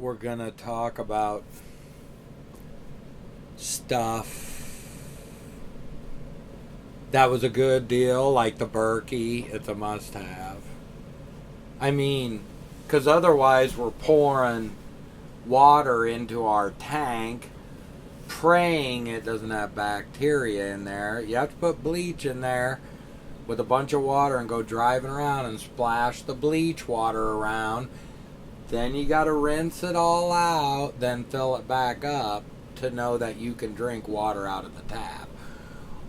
we're gonna talk about stuff that was a good deal, like the Berkey. It's a must-have. I mean, because otherwise we're pouring water into our tank, praying it doesn't have bacteria in there. You have to put bleach in there with a bunch of water and go driving around and splash the bleach water around. Then you got to rinse it all out, then fill it back up to know that you can drink water out of the tap.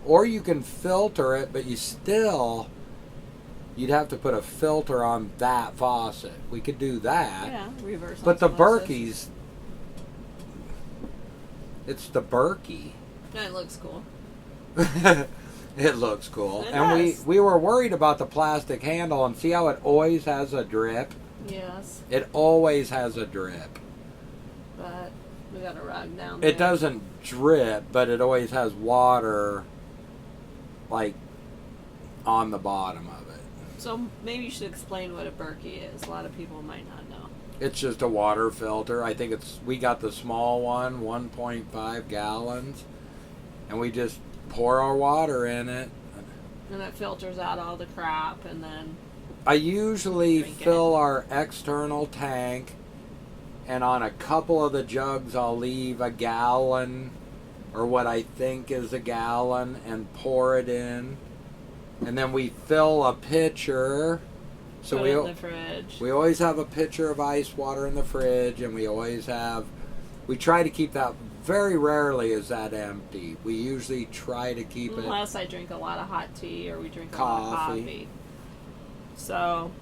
Or you can filter it, but you'd have to put a filter on that faucet. We could do that. Yeah, reverse. But the osmosis. Berkey's, it's the Berkey. It looks cool. It looks cool. It And does. we were worried about the plastic handle, and see how it always has a drip? Yes, It always has a drip. but we got a rug down there. It doesn't drip, but it always has water, like, on the bottom of it. So maybe you should explain what a Berkey is. A lot of people might not know. It's just a water filter. I think we got the small one, 1.5 gallons, and we just pour our water in it. And it filters out all the crap, and then I usually Drink it. fill our external tank, and on a couple of the jugs I'll leave a gallon, or what I think is a gallon, and pour it in. And then we fill a pitcher. So put it in the fridge. we always have a pitcher of ice water in the fridge, and we try to keep that. Very rarely is that empty. We usually try to keep it. Unless I drink a lot of hot tea or we drink a lot of coffee. So,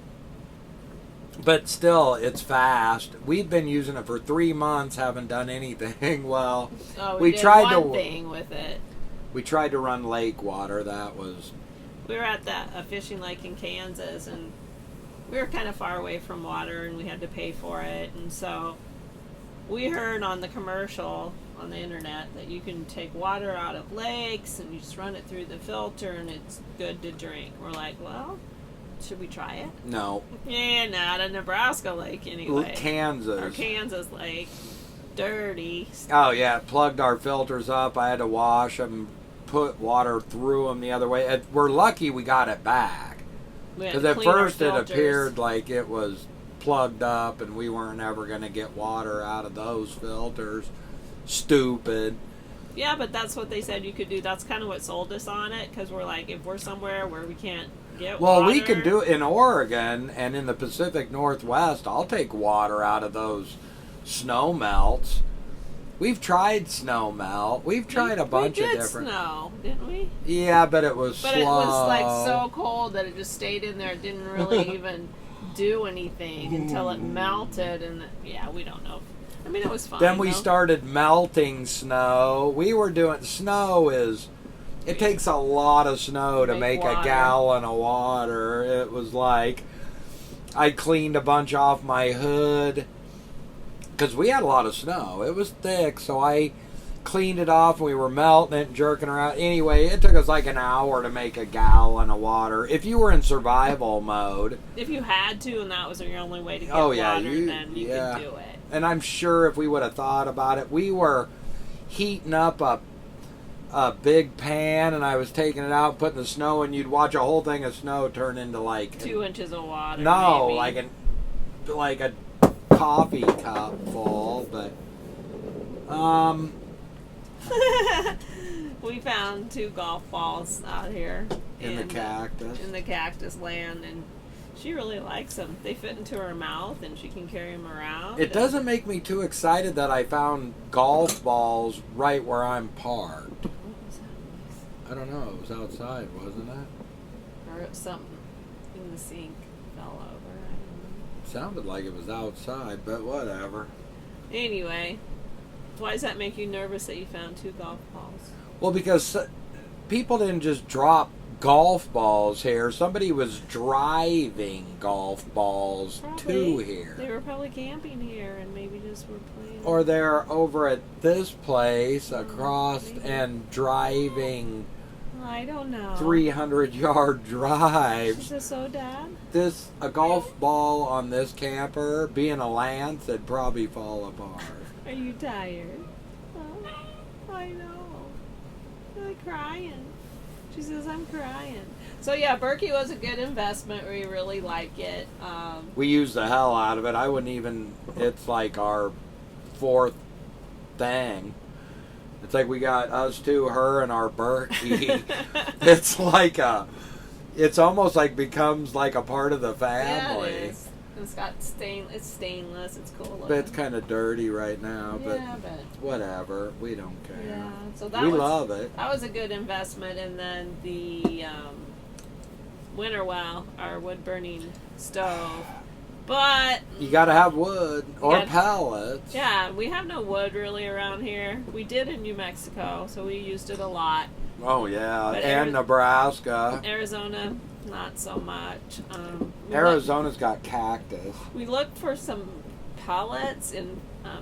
But still, it's fast. We've been using it for 3 months, haven't done anything. Well, we did tried one to thing with it. we tried to run lake water. That was We were at a fishing lake in Kansas, and we were kind of far away from water, and we had to pay for it. And so we heard on the commercial on the internet that you can take water out of lakes and you just run it through the filter and it's good to drink. We're like, well, should we try it? no Yeah, not a Nebraska lake anyway. Kansas. Or Kansas lake. Dirty. Oh yeah, it plugged our filters up. I had to wash them, put water through them the other way. We're lucky we got it back. We had Because to at clean our first it filters. appeared like it was plugged up and we weren't ever going to get water out of those filters. Stupid. Yeah, but that's what they said you could do. That's kind of what sold us on it, because we're like, if we're somewhere where we can't get Well, water. we can do it in Oregon and in the Pacific Northwest. I'll take water out of those snow melts. We've tried snow melt. We've tried a bunch we of did different. snow, didn't we? Yeah, but it was But slow. it was like so cold that it just stayed in there. It didn't really even do anything until it melted. And yeah, we don't know. I mean, it was fine. Then we though. started melting snow. We were doing snow it takes a lot of snow to make a water. gallon of water. It was like I cleaned a bunch off my hood because we had a lot of snow. It was thick, so I cleaned it off and we were melting it and jerking around. Anyway, it took us like an hour to make a gallon of water. If you were in survival mode, If you had to, and that was your only way to get Oh, yeah, water, you- then you yeah. could do it. and I'm sure if we would have thought about it, we were heating up a big pan and I was taking it out, putting the snow, and you'd watch a whole thing of snow turn into like 2 inches of water. no, maybe. like a coffee cup full, but We found 2 golf balls out here in the cactus. in the cactus land, and she really likes them. They fit into her mouth, and she can carry them around. It doesn't make me too excited that I found golf balls right where I'm parked. What was that? I don't know. It was outside, wasn't it? Or something in the sink fell over. I don't It sounded like it was outside, but whatever. know. Anyway, why does that make you nervous that you found 2 golf balls? Well, because people didn't just drop golf balls here. Somebody was driving golf balls to Probably. here. They were probably camping here and maybe just were playing. Or they're over at this place across maybe. and driving I don't know. 300-yard drive. Is this so, Dad? A golf ball on this camper, being a Lance, it'd probably fall apart. Are you tired? I know. I'm crying. She says I'm crying. So yeah, Berkey was a good investment. We really like it. We use the hell out of it. I wouldn't even. It's like our fourth thing. It's like we got us two, her, and our Berkey. It's like it's almost like becomes like a part of the family. Yeah, it is. It's got it's stainless. It's cool looking. But it's kind of dirty right now. Yeah, but but wwe don't care. yeah. So that We was, love it. That was a good investment. And then the Winter Well, our wood burning stove. But You got to have wood or Yeah. pellets. yeah, we have no wood really around here. We did in New Mexico, so we used it a lot. Oh yeah, But and Nebraska. Arizona, not so much. Arizona's got cactus. We looked for some pellets in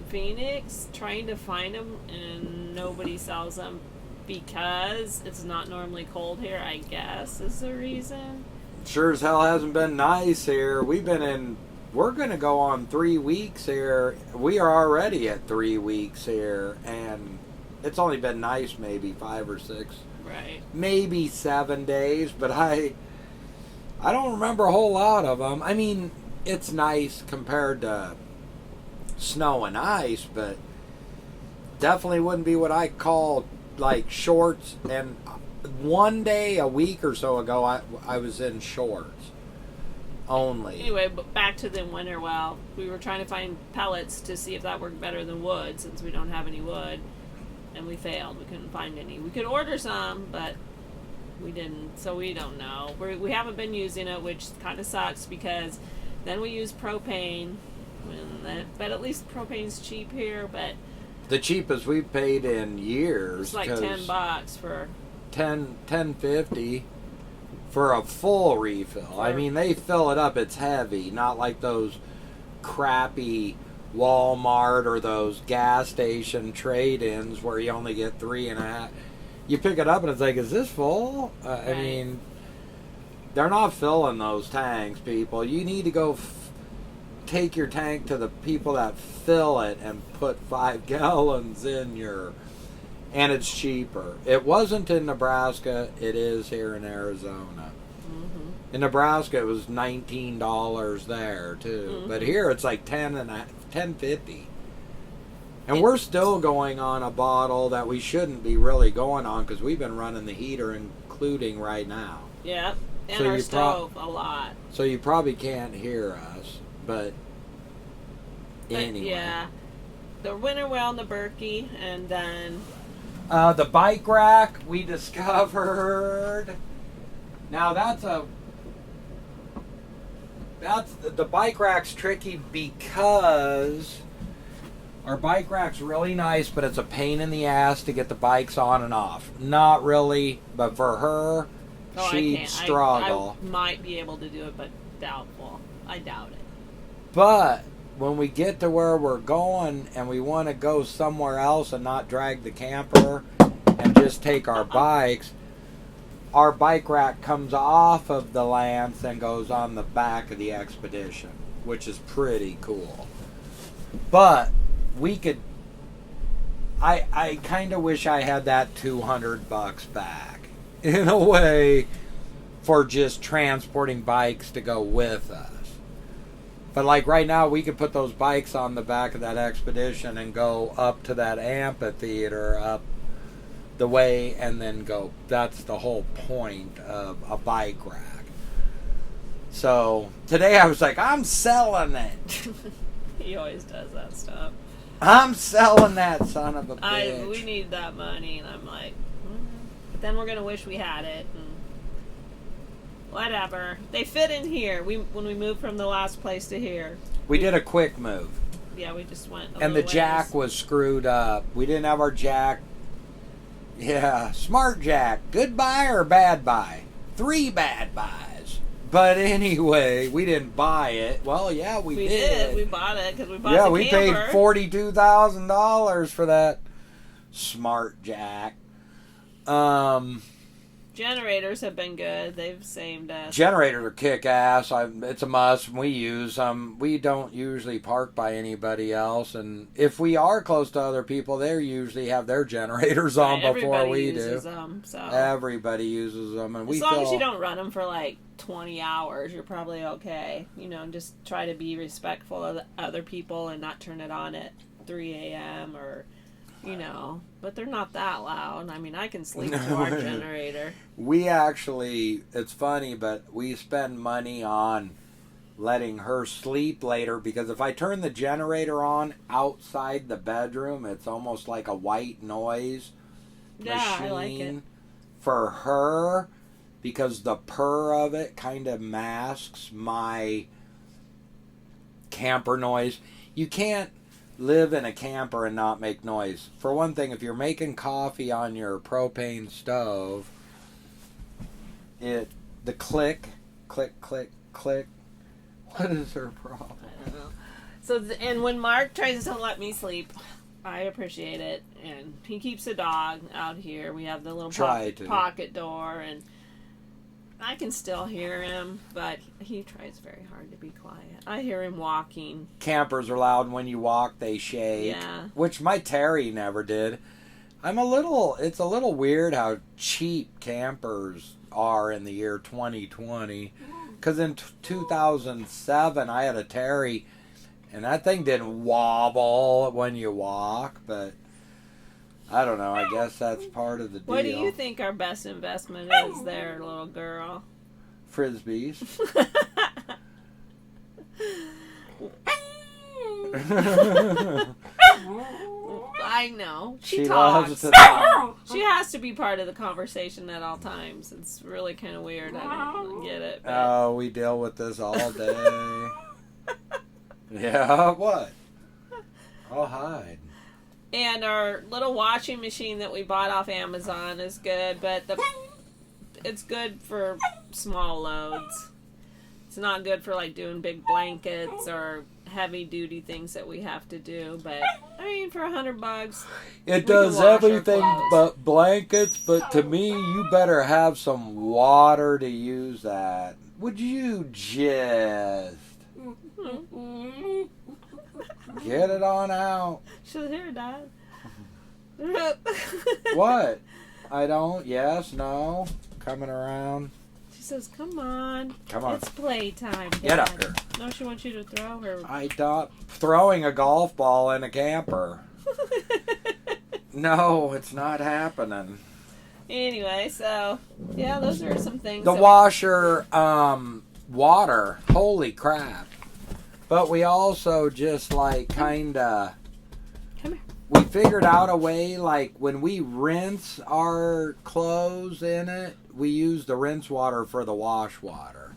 Phoenix, trying to find them, and nobody sells them because it's not normally cold here, I guess, is the reason. Sure as hell hasn't been nice here. We're going to go on 3 weeks here. We are already at 3 weeks here, and it's only been nice maybe 5 or 6, Right. maybe 7 days, but I don't remember a whole lot of them. I mean, it's nice compared to snow and ice, but definitely wouldn't be what I call like shorts. And one day a week or so ago, I was in shorts only. Anyway, but back to the Winter Well. We were trying to find pellets to see if that worked better than wood, since we don't have any wood, and we failed. We couldn't find any. We could order some, but we didn't, so we don't know. We haven't been using it, which kind of sucks, because then we use propane, but at least propane's cheap here, but The cheapest we've paid in years. it's like 'cause $10 for... $10.50 for a full refill. I mean, they fill it up. It's heavy, not like those crappy Walmart or those gas station trade-ins where you only get 3.5. You pick it up and it's like, is this full? I Right. mean, they're not filling those tanks, people. You need to go take your tank to the people that fill it and put 5 gallons in your... And it's cheaper. It wasn't in Nebraska. It is here in Arizona. Mm-hmm. In Nebraska, it was $19 there too, but here it's like $10.50. And we're still going on a bottle that we shouldn't be really going on because we've been running the heater, including right now. Yep, and So our you stove a lot. So you probably can't hear us, but anyway. Yeah, the Winter Well and the Berkey, and then... The bike rack we discovered. Now the bike rack's tricky because our bike rack's really nice, but it's a pain in the ass to get the bikes on and off. Not really, but for her, I she'd can't. struggle. I might be able to do it, but doubtful. I doubt it. But when we get to where we're going and we want to go somewhere else and not drag the camper and just take our bikes, our bike rack comes off of the Lance and goes on the back of the Expedition, which is pretty cool. But we could... I kind of wish I had that $200 back, in a way, for just transporting bikes to go with us. But like right now, we could put those bikes on the back of that Expedition and go up to that amphitheater up the way and then go. That's the whole point of a bike rack. So today I was like, I'm selling it. He always does that stuff. I'm selling that son of a bitch. We need that money, and I'm like, but then we're gonna wish we had it, and whatever. They fit in here. When we moved from the last place to here. We did a quick move. Yeah, we just went. And the jack was screwed up. We didn't have our jack. Yeah, smart jack. Good buy or bad buy? 3 bad buys. But anyway, we didn't buy it. Well, yeah, we did. We bought it because we bought Yeah, the we camper. paid $42,000 for that smart jack. Generators have been good. They've saved us. Generators are kick ass. It's a must. We use them. We don't usually park by anybody else, and if we are close to other people, they usually have their generators on Right, before everybody we uses do. them, so Everybody uses them, and we as long feel as you don't run them for like 20 hours, you're probably okay. You know, just try to be respectful of the other people and not turn it on at 3 a.m. or, you know. But they're not that loud. I mean, I can sleep to our generator. We actually, it's funny, but we spend money on letting her sleep later because if I turn the generator on outside the bedroom, it's almost like a white noise Yeah, machine I like it. for her because the purr of it kind of masks my camper noise. You can't live in a camper and not make noise. For one thing, if you're making coffee on your propane stove, the click, click, click, click. What is her problem? I don't know. So, and when Mark tries to let me sleep, I appreciate it. And he keeps a dog out here. We have the little pocket door, and I can still hear him, but he tries very hard to be quiet. I hear him walking. Campers are loud, and when you walk, they shake. Yeah. Which my Terry never did. It's a little weird how cheap campers are in the year 2020. Because in 2007, I had a Terry, and that thing didn't wobble when you walk, but I don't know. I guess that's part of the deal. What do you think our best investment is there, little girl? Frisbees. I know. She loves talks. to talk. She has to be part of the conversation at all times. It's really kind of weird. I don't get it. But Oh, we deal with this all day. Yeah, what? I'll hide. And our little washing machine that we bought off Amazon is good, but it's good for small loads. It's not good for like doing big blankets or heavy duty things that we have to do. But I mean, for $100, it does everything but blankets. But to me, you better have some water to use that. Would you just get it on out? Should hear Dad. What? I don't. Yes. No. Coming around. She says, "Come on, Come on. it's playtime." Dad. Get up here. No, she wants you to throw her. I don't. Throwing a golf ball in a camper. No, it's not happening. Anyway, so yeah, those are some things. The washer, water. Holy crap. But we also just like kinda. Come here. We figured out a way, like when we rinse our clothes in it, we use the rinse water for the wash water.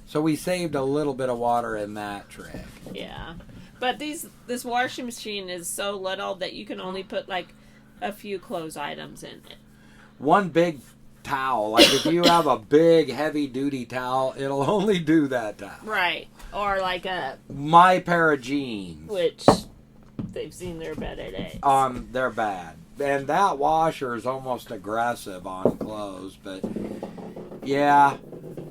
So we saved a little bit of water in that trick. Yeah, but this washing machine is so little that you can only put like a few clothes items in it. One big towel, like if you have a big heavy duty towel, it'll only do that towel. Right, or like My pair of jeans. which they've seen their better days. They're bad. And that washer is almost aggressive on clothes, but yeah,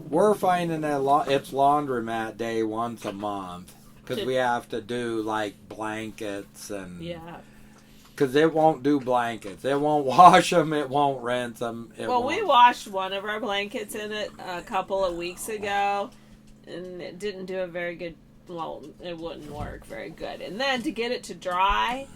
we're finding that it's laundromat day once a month because we have to do like blankets and Yeah. because it won't do blankets, it won't wash them, it won't rinse them. We washed one of our blankets in it a couple of weeks ago, and it didn't do a very good. Well, it wouldn't work very good. And then to get it to dry,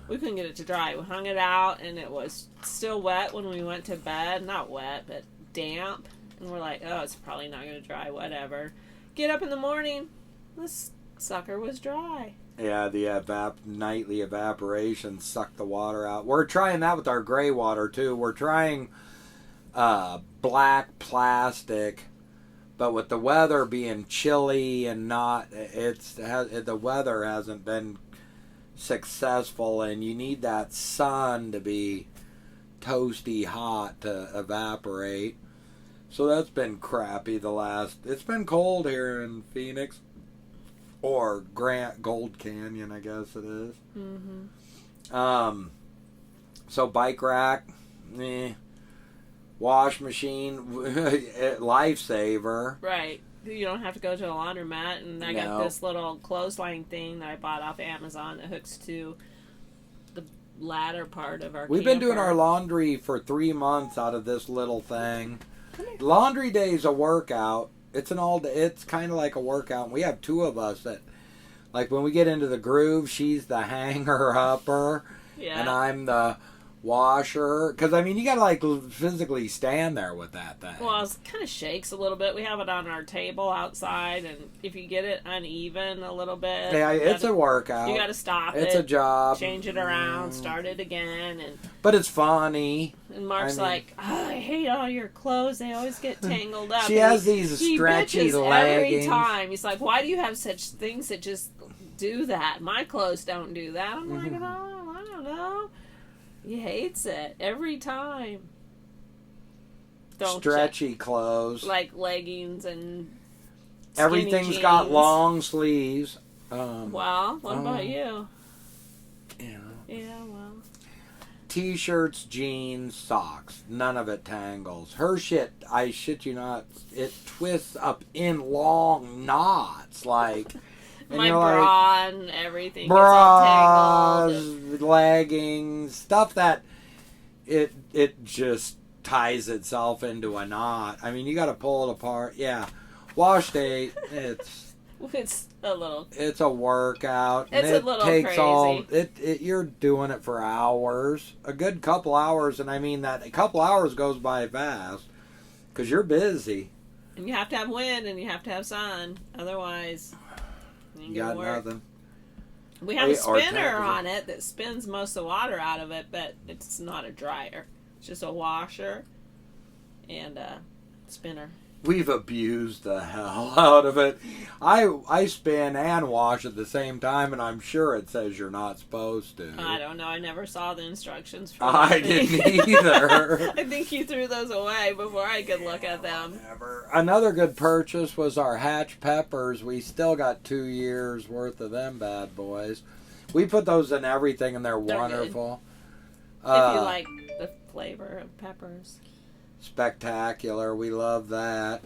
we couldn't get it to dry. We hung it out, and it was still wet when we went to bed. Not wet, but damp. And we're like, oh, it's probably not going to dry, whatever. Get up in the morning, this sucker was dry. Yeah, the nightly evaporation sucked the water out. We're trying that with our gray water, too. We're trying black plastic. But with the weather being chilly and the weather hasn't been successful, and you need that sun to be toasty hot to evaporate. So that's been crappy it's been cold here in Phoenix. Or Gold Canyon, I guess it is. Mm-hmm. So bike rack, wash machine, lifesaver. Right. You don't have to go to a laundromat, and I got No. this little clothesline thing that I bought off Amazon that hooks to the ladder part of our We've been doing camper. our laundry for 3 months out of this little thing. Laundry day is a workout. It's kind of like a workout. We have two of us that, like, when we get into the groove, she's the hanger upper, Yeah. and I'm the washer. Because I mean, you gotta like physically stand there with that thing. Well, it kind of shakes a little bit. We have it on our table outside, and if you get it uneven a little bit, Yeah, you it's gotta- a workout. You got to stop It's it, a job. change it around, start it again, But it's funny. and Mark's I mean- like, oh, I hate all your clothes. They always get tangled up. She And has these he stretchy bitches leggings. every time. He's like, why do you have such things that just do that? My clothes don't do that. I'm like, Mm-hmm. oh, I don't know. He hates it every time. Don't you? Stretchy clothes. Like leggings and skinny Everything's got jeans. long sleeves. Well, what about you? You know, Yeah, well. T-shirts, jeans, socks. None of it tangles. Her shit, I shit you not, it twists up in long knots. Like, and My you're like, bra and everything gets all bras, tangled. leggings, stuff that it just ties itself into a knot. I mean, you got to pull it apart. Yeah, wash day. It's a little. It's a workout. and It's a it little takes crazy. all it. You're doing it for hours, a good couple hours, and I mean that a couple hours goes by fast because you're busy. And you have to have wind and you have to have sun. Otherwise, you ain't You gonna got work. nothing. We have a Or spinner temperature. on it that spins most of the water out of it, but it's not a dryer. It's just a washer and a spinner. We've abused the hell out of it. I spin and wash at the same time, and I'm sure it says you're not supposed to. I don't know. I never saw the instructions for I that thing. didn't either. I think you threw those away before I could look at them. Whatever. Another good purchase was our hatch peppers. We still got 2 years worth of them bad boys. We put those in everything, and they're They're good. wonderful. If you like the flavor of peppers. Spectacular. We love that.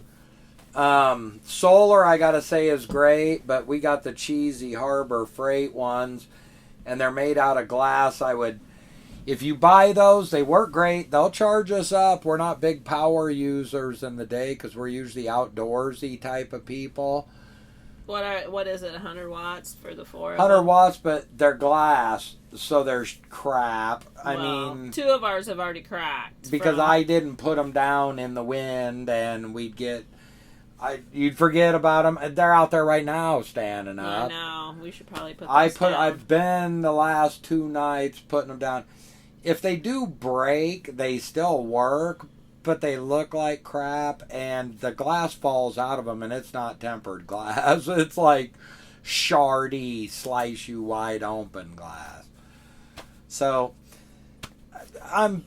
Solar, I gotta say, is great, but we got the cheesy Harbor Freight ones, and they're made out of glass. If you buy those, they work great. They'll charge us up. We're not big power users in the day because we're usually outdoorsy type of people. What is it? 100 watts for the 4 of 100 them? watts, but they're glass, so they're crap. I Well, mean, 2 of ours have already cracked. because from- I didn't put them down in the wind, and you'd forget about them. They're out there right now, standing I up. know. We should probably put. I've been the last 2 nights putting them down. If they do break, they still work, but they look like crap, and the glass falls out of them, and it's not tempered glass. It's like shardy, slice you wide open glass. So,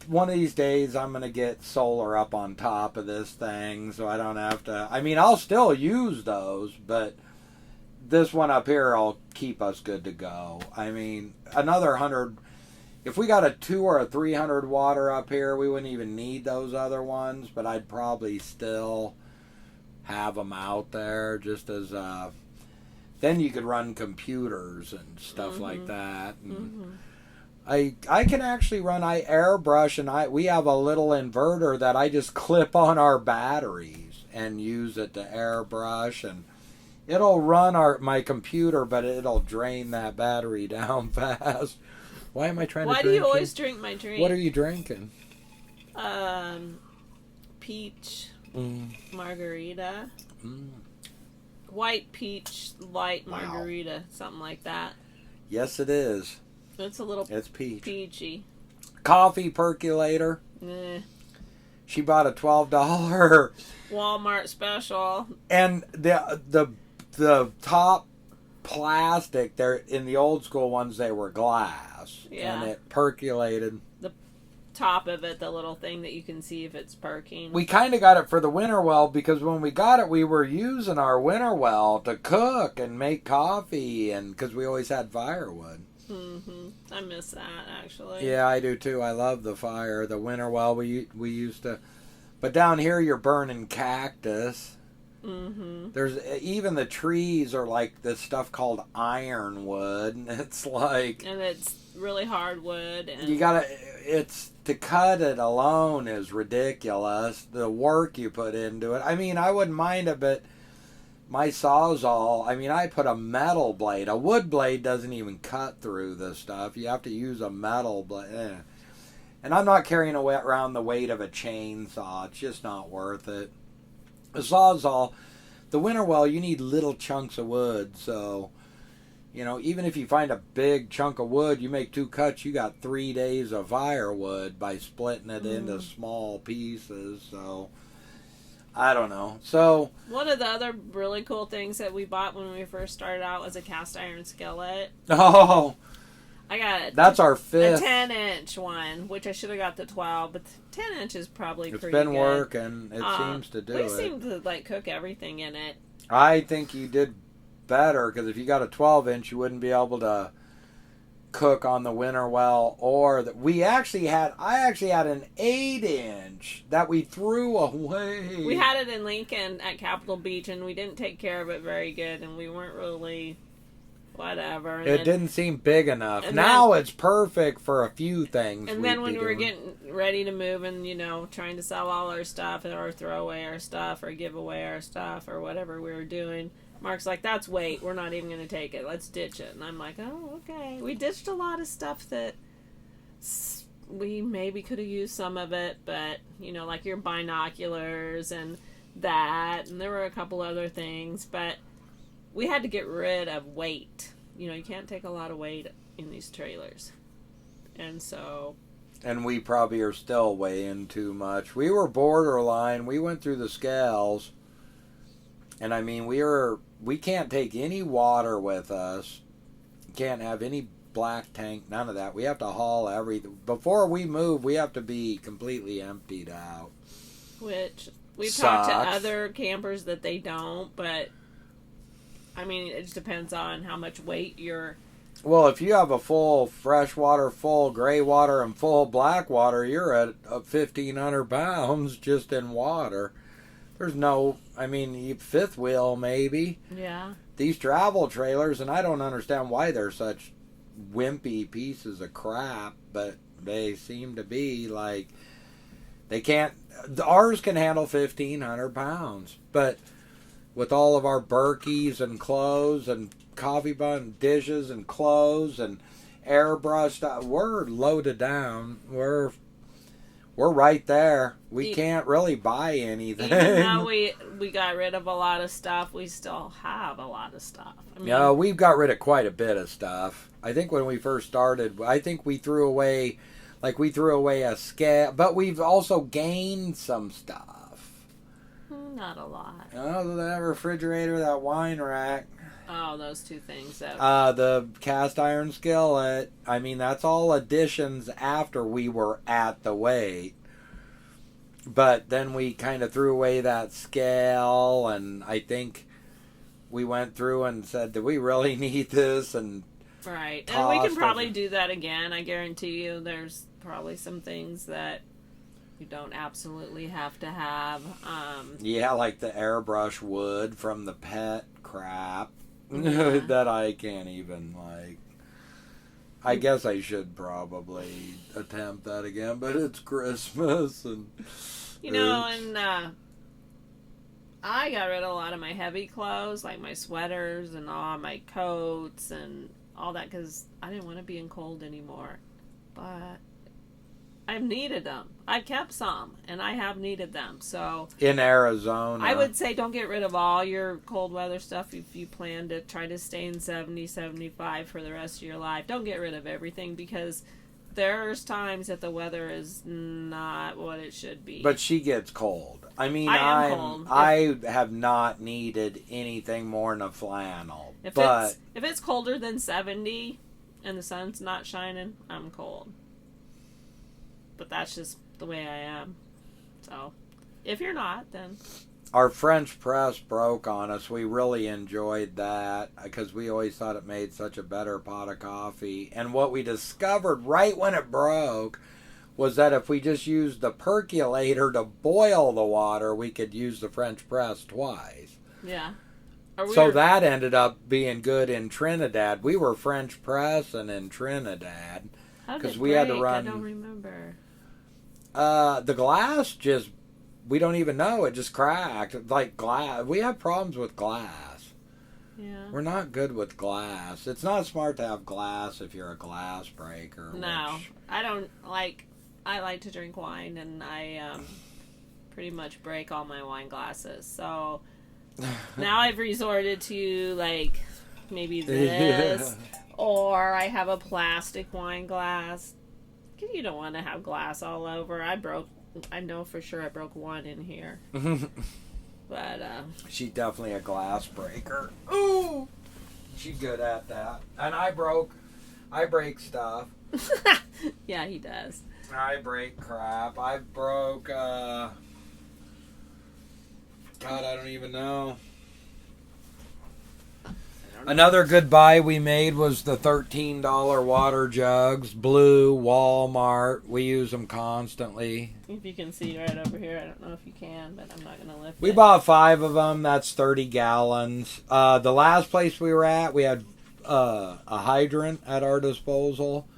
one of these days, I'm going to get solar up on top of this thing, so I don't have to. I mean, I'll still use those, but this one up here will keep us good to go. I mean, another 100. If we got a 2 or a 300 water up here, we wouldn't even need those other ones, but I'd probably still have them out there just as then you could run computers and stuff like that. And I can actually run airbrush, and we have a little inverter that I just clip on our batteries and use it to airbrush, and it'll run my computer, but it'll drain that battery down fast. Why am I trying to Why drink? do you always drink my drink? What are you drinking? Peach Mm. margarita. Mm. White peach light Wow. margarita, something like that. Yes, it is. It's a little It's peach. peachy. Coffee percolator. Eh. She bought a $12, Walmart special. and the top plastic. There in the old school ones, they were glass, Yeah. and it percolated. Top of it, the little thing that you can see if it's perking. We kind of got it for the winter well because when we got it, we were using our winter well to cook and make coffee, and because we always had firewood. I miss that actually. Yeah, I do too. I love the fire. The winter well, we used to But down here, you're burning cactus. Mm-hmm. There's even the trees are like this stuff called ironwood. And it's like And it's really hard wood. And you gotta. It's to cut it alone is ridiculous. The work you put into it. I mean, I wouldn't mind it, but my Sawzall. I mean, I put a metal blade. A wood blade doesn't even cut through this stuff. You have to use a metal blade. And I'm not carrying around the weight of a chainsaw. It's just not worth it. The Sawzall, the Winterwell, you need little chunks of wood. So, you know, even if you find a big chunk of wood, you make 2 cuts, you got 3 days of firewood by splitting it into small pieces. So, I don't know. So, one of the other really cool things that we bought when we first started out was a cast iron skillet. oh, I got that's our a 5th. 10-inch one, which I should have got the 12, but 10-inch is probably It's pretty been good. working. It seems to do we it. seem to like cook everything in it. I think you did better because if you got a 12-inch, you wouldn't be able to cook on the Winterwell or I actually had an 8-inch that we threw away. We had it in Lincoln at Capitol Beach, and we didn't take care of it very good, and we weren't really whatever. And it didn't seem big enough. and Now it's perfect for a few things. And then when we were getting ready to move and, you know, trying to sell all our stuff or throw away our stuff or give away our stuff or whatever we were doing, Mark's like, that's weight. We're not even going to take it. Let's ditch it. And I'm like, oh, okay. We ditched a lot of stuff that we maybe could have used some of it, but, you know, like your binoculars and that. And there were a couple other things, but we had to get rid of weight. You know, you can't take a lot of weight in these trailers. And so... And we probably are still weighing too much. We were borderline. We went through the scales. And I mean, we can't take any water with us. Can't have any black tank, none of that. We have to haul everything. Before we move, we have to be completely emptied out. Which, we've Sucks. talked to other campers that they don't, but... I mean, it just depends on how much weight you're... Well, if you have a full freshwater, full gray water, and full black water, you're at 1,500 pounds just in water. There's no... I mean, you fifth wheel, maybe. Yeah. These travel trailers, and I don't understand why they're such wimpy pieces of crap, but they seem to be like... They can't... Ours can handle 1,500 pounds, but... With all of our Berkeys and clothes and coffee bun dishes and clothes and airbrush, we're loaded down. We're right there. We can't really buy anything. Even though we got rid of a lot of stuff, we still have a lot of stuff. I mean, Yeah, we've got rid of quite a bit of stuff. I think when we first started, I think we threw away a scale, but we've also gained some stuff. not a lot. Oh, that refrigerator, that wine rack. Oh, those two things. The cast iron skillet. I mean, that's all additions after we were at the weight. But then we kind of threw away that scale, and I think we went through and said, do we really need this? And right. And we can probably do that again. I guarantee you there's probably some things that you don't absolutely have to have. Yeah, like the airbrush wood from the pet crap Yeah. that I can't even, like... I guess I should probably attempt that again, but it's Christmas and... You know, and I got rid of a lot of my heavy clothes, like my sweaters and all my coats and all that, because I didn't want to be in cold anymore. But I've needed them. I've kept some, and I have needed them. So in Arizona, I would say don't get rid of all your cold weather stuff if you plan to try to stay in 70, 75 for the rest of your life. Don't get rid of everything, because there's times that the weather is not what it should be. But she gets cold. I mean, I am cold. I have not needed anything more than a flannel. If but it's colder than 70 and the sun's not shining, I'm cold. But that's just the way I am. So, if you're not, then... Our French press broke on us. We really enjoyed that because we always thought it made such a better pot of coffee. And what we discovered right when it broke was that if we just used the percolator to boil the water, we could use the French press twice. Yeah. So that ended up being good in Trinidad. We were French pressing in Trinidad. Because we had to run. I don't remember. The glass just, we don't even know. It just cracked. Like glass. We have problems with glass. Yeah. We're not good with glass. It's not smart to have glass if you're a glass breaker. No. I don't like, I like to drink wine, and I pretty much break all my wine glasses. So now I've resorted to like maybe this, or I have a plastic wine glass. You don't want to have glass all over. I know for sure I broke one in here. But she's definitely a glass breaker. Ooh, she's good at that. And I break stuff. yeah, he does. I break crap. I broke God, I don't even know. Another good buy we made was the $13 water jugs. Blue, Walmart. We use them constantly. If you can see right over here, I don't know if you can, but I'm not going to lift it. We bought 5 of them. That's 30 gallons. The last place we were at, we had a hydrant at our disposal.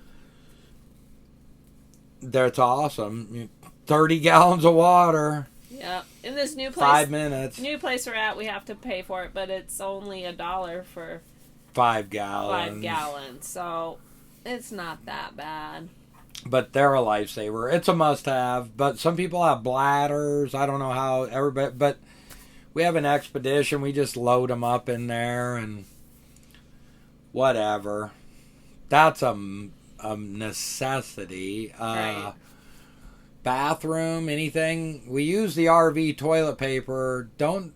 That's awesome. 30 gallons of water. Yeah. In this new place, 5 minutes. New place we're at, we have to pay for it, but it's only $1 for 5 gallons. 5 gallons. So it's not that bad. But they're a lifesaver. It's a must-have. But some people have bladders. I don't know how everybody. But we have an expedition. We just load them up in there and whatever. That's a necessity. Right. Bathroom, anything. We use the RV toilet paper. Don't.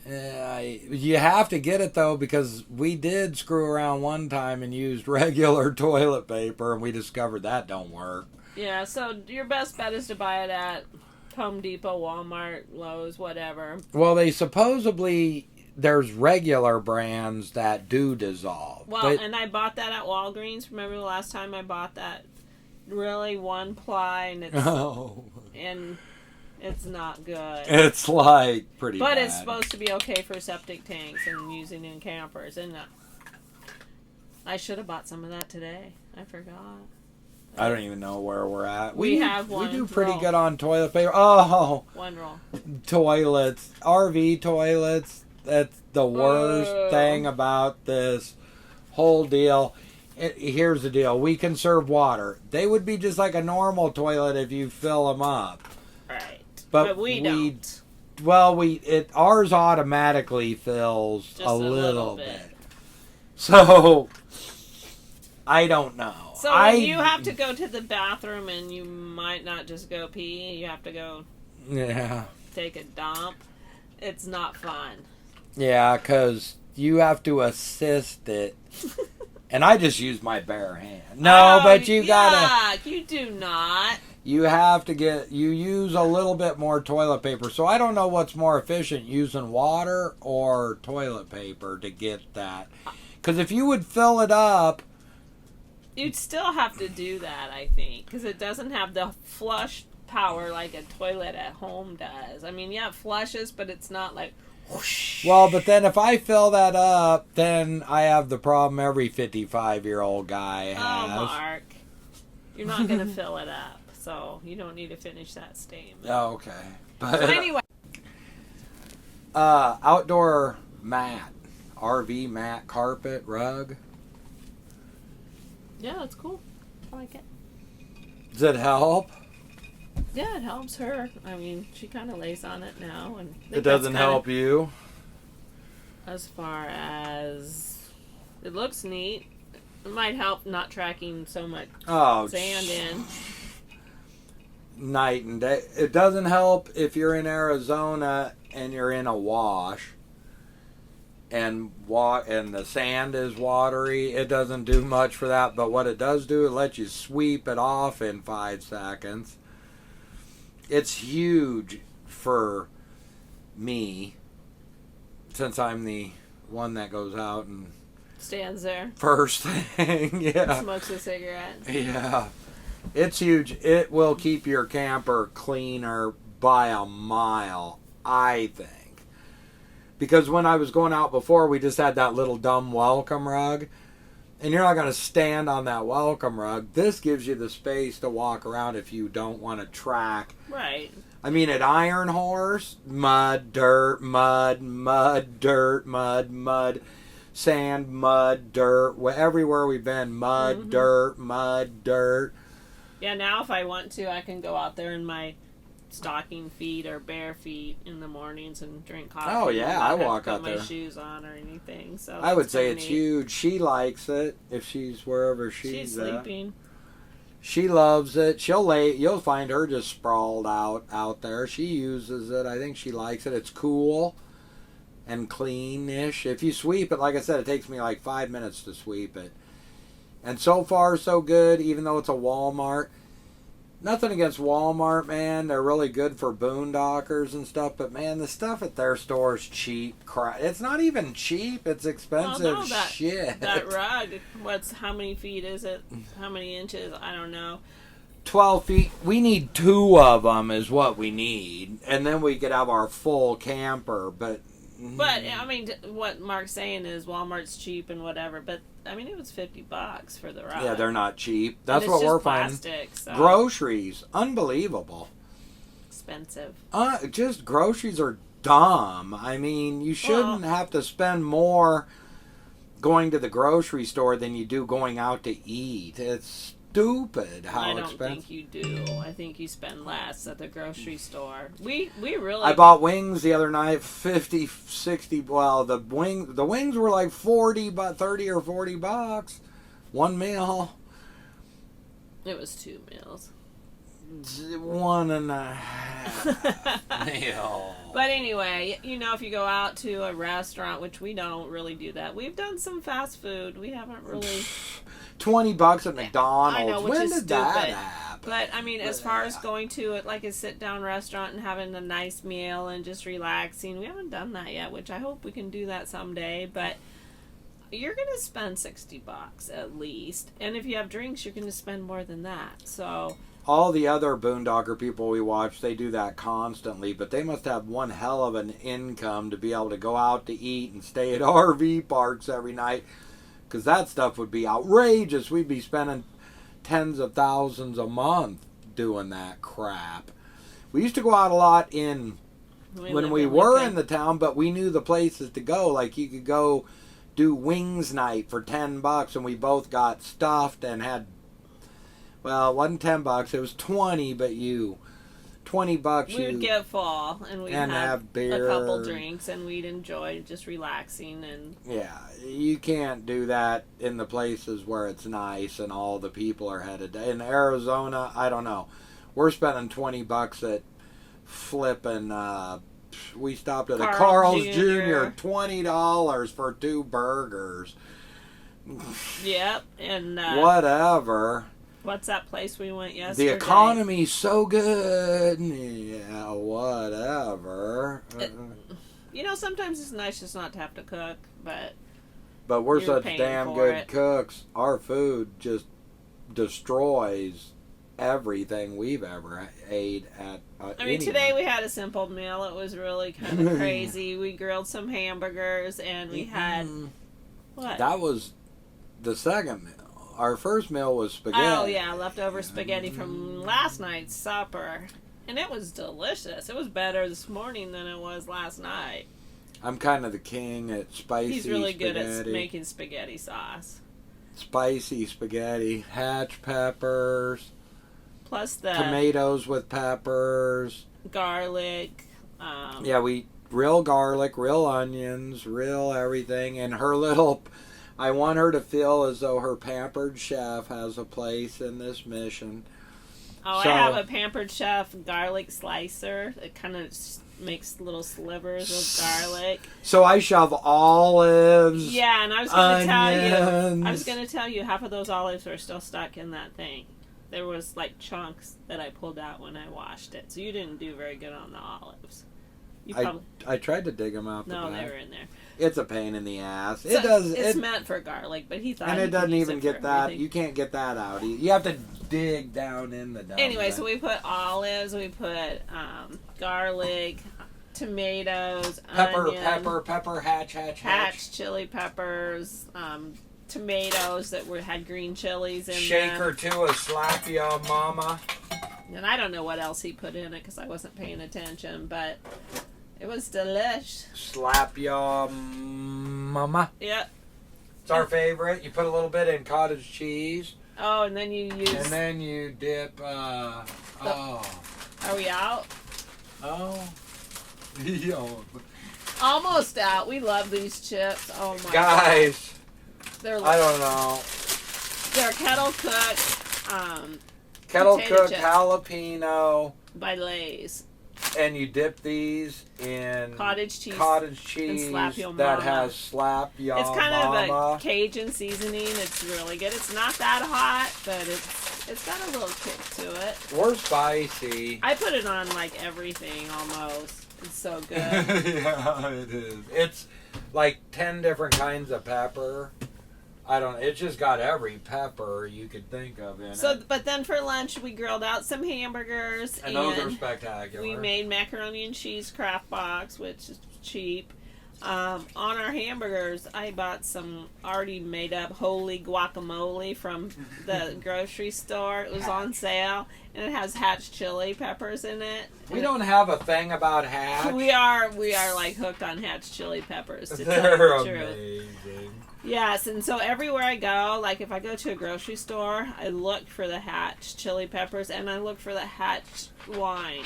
You have to get it though, because we did screw around one time and used regular toilet paper, and we discovered that don't work. Yeah, so your best bet is to buy it at Home Depot, Walmart, Lowe's, whatever. Well, there's regular brands that do dissolve. Well, and I bought that at Walgreens. Remember the last time I bought that? Really one ply, and it's not good. It's like pretty but bad. It's supposed to be okay for septic tanks and using in campers. And I should have bought some of that today. I forgot. I don't even know where we're at. We have one. We do pretty roll. good on toilet paper. Oh, one roll. Toilets, RV toilets. That's the worst thing about this whole deal. Here's the deal. We conserve water. They would be just like a normal toilet if you fill them up. Right. But we don't. Well, ours automatically fills just a little bit. bit. So, I don't know. So when you have to go to the bathroom and you might not just go pee, you have to go take a dump. It's not fun. Yeah, because you have to assist it. And I just use my bare hand. No, but you gotta. You do not. You have to you use a little bit more toilet paper. So I don't know what's more efficient, using water or toilet paper to get that. Because if you would fill it up. You'd still have to do that, I think. Because it doesn't have the flush power like a toilet at home does. I mean, yeah, it flushes, but it's not like. Whoosh. Well, but then if I fill that up, then I have the problem every 55-year-old guy has. Oh, Mark. You're not going to fill it up, so you don't need to finish that statement. Oh, okay. But so anyway. Outdoor mat. RV mat, carpet, rug. Yeah, that's cool. I like it. Does it help? Yeah, it helps her. I mean, she kind of lays on it now, and it doesn't help you. As far as it looks neat, it might help not tracking so much sand in. Night and day. It doesn't help if you're in Arizona and you're in a wash, and the sand is watery. It doesn't do much for that. But what it does do, it lets you sweep it off in 5 seconds. It's huge for me, since I'm the one that goes out and stands there first thing. Yeah, smokes a cigarette. Yeah, It's huge. It will keep your camper cleaner by a mile, I think. Because when I was going out before, we just had that little dumb welcome rug. And you're not going to stand on that welcome rug. This gives you the space to walk around if you don't want to track. Right. I mean, at Iron Horse, mud, dirt, mud, mud, dirt, mud, mud, sand, mud, dirt. Everywhere we've been, mud, dirt, mud, dirt. Yeah, now if I want to, I can go out there in my stocking feet or bare feet in the mornings and drink coffee. Oh, yeah, I walk out put there. my shoes on or anything. So I would say kinda it's neat. huge. She likes it if she's wherever She's at. sleeping. She loves it. You'll find her just sprawled out there. She uses it. I think she likes it. It's cool and cleanish. If you sweep it, like I said, it takes me like 5 minutes to sweep it. And so far, so good, even though it's a Walmart. Nothing against Walmart, man. They're really good for boondockers and stuff. But, man, the stuff at their store is cheap crap. It's not even cheap. It's expensive shit. That rug, how many feet is it? How many inches? I don't know. 12 feet. We need 2 of them is what we need. And then we could have our full camper. But I mean, what Mark's saying is Walmart's cheap and whatever. But, I mean, it was $50 for the rug. yeah, they're not cheap. That's and what it's we're just plastic, finding. so Groceries. Unbelievable. expensive. Just groceries are dumb. I mean, you shouldn't have to spend more going to the grocery store than you do going out to eat. It's stupid how I don't expensive. think you do. I think you spend less at the grocery store. We really. I bought wings the other night, 50, 60. Well, the wings were like 40, but 30 or $40. One meal. It was 2 meals. 1.5 meal. But anyway, if you go out to a restaurant, which we don't really do that. We've done some fast food. We haven't really. $20 at McDonald's. I know, which when is did that stupid. happen? But I mean, as far as going to like a sit-down restaurant and having a nice meal and just relaxing, we haven't done that yet. Which I hope we can do that someday. But you're gonna spend $60 at least, and if you have drinks, you're gonna spend more than that. So. All the other boondocker people we watch, they do that constantly, but they must have one hell of an income to be able to go out to eat and stay at RV parks every night, because that stuff would be outrageous. We'd be spending tens of thousands a month doing that crap. We used to go out a lot when we were in the town, but we knew the places to go. Like you could go do wings night for $10, and we both got stuffed and had. Well, it wasn't $10. It was 20, but $20. We would get full, and we'd have beer, a couple drinks, and we'd enjoy just relaxing. And yeah, you can't do that in the places where it's nice and all the people are headed. In Arizona, I don't know. We're spending $20 at flipping. We stopped at a Carl's Jr. $20 for 2 burgers. Yep, and whatever. What's that place we went yesterday? The economy's so good. Yeah, whatever. Sometimes it's nice just not to have to cook, but we're you're such paying damn for good it. cooks. Our food just destroys everything we've ever ate at today we had a simple meal. It was really kind of crazy. We grilled some hamburgers, and we had... What? That was the second meal. Our first meal was spaghetti. Oh, yeah, leftover spaghetti from last night's supper. And it was delicious. It was better this morning than it was last night. I'm kind of the king at spicy He's really spaghetti. good at making spaghetti sauce. Spicy spaghetti. Hatch peppers. Plus the... tomatoes with peppers. Garlic. Real garlic, real onions, real everything. And her little... I want her to feel as though her pampered chef has a place in this mission. Oh, I have a Pampered Chef garlic slicer. It kind of makes little slivers of garlic. So I shove olives. Yeah, and I was going to tell you half of those olives are still stuck in that thing. There was like chunks that I pulled out when I washed it. So you didn't do very good on the olives. You probably I tried to dig them out. no, they were in there. It's a pain in the ass. So It does. It's meant for garlic, but he thought. And he it could doesn't use even it get for that. everything. You can't get that out. You have to dig down in the dump. Anyway, so we put olives, we put garlic, tomatoes, onion, pepper, hatch. chili peppers, tomatoes that had green chilies in Shaker them. to a slap ya mama. And I don't know what else he put in it because I wasn't paying attention, but it was delish. Slap ya mama. Yeah. It's our favorite. You put a little bit in cottage cheese. Oh, and then you use. And then you dip, Are we out? Yo. Almost out. We love these chips. Oh my Guys, God. They're I don't know. They're kettle cooked. Kettle Potato cooked chips. jalapeno, By Lay's. and you dip these in Cottage cheese. cheese and slap your that mama. has slap ya It's kind mama. of a Cajun seasoning. It's really good. It's not that hot, but it's got a little kick to it. We're spicy. I put it on like everything almost. It's so good. Yeah, it is. It's like 10 different kinds of pepper. It's just got every pepper you could think of in it. But then for lunch we grilled out some hamburgers And those are spectacular. we made macaroni and cheese craft box, which is cheap. On our hamburgers, I bought some already made up holy guacamole from the grocery store. It was on sale, and it has Hatch chili peppers in it. We don't have a thing about Hatch. We are like hooked on Hatch chili peppers. To They're tell you the truth. amazing. Yes, and so everywhere I go, like if I go to a grocery store, I look for the Hatch chili peppers, and I look for the Hatch wine,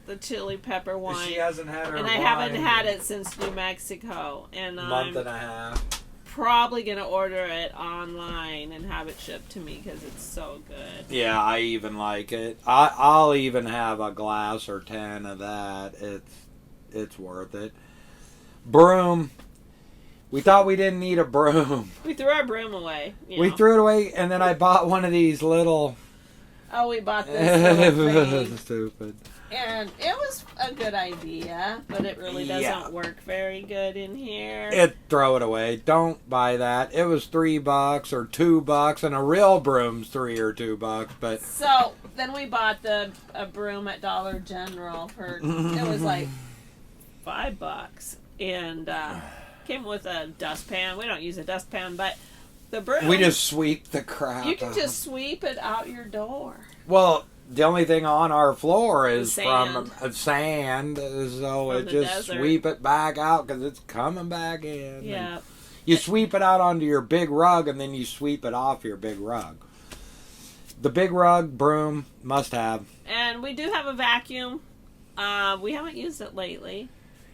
the chili pepper wine. She hasn't had her and I wine haven't in had it since New Mexico, and a I'm month and a half. probably gonna order it online and have it shipped to me because it's so good. Yeah, I even like it. I'll even have a glass or 10 of that. It's worth it. Broom. We thought we didn't need a broom. We threw our broom away. We threw it away, and then I bought one of these little. Oh, we bought this little thing, Stupid. and it was a good idea, but it really doesn't Yeah. work very good in here. Throw it away. Don't buy that. It was $3 or $2, and a real broom's $3 or $2. But So then we bought a broom at Dollar General for it was like $5, and came with a dustpan. We don't use a dustpan, but the broom we just sweep the crap. you can just sweep it out your door. Well, the only thing on our floor is Sand. from sand, so From it the just desert. sweep it back out because it's coming back in. Yeah. And you sweep it out onto your big rug, and then you sweep it off your big rug. The big rug, broom, must have. And we do have a vacuum. We haven't used it lately.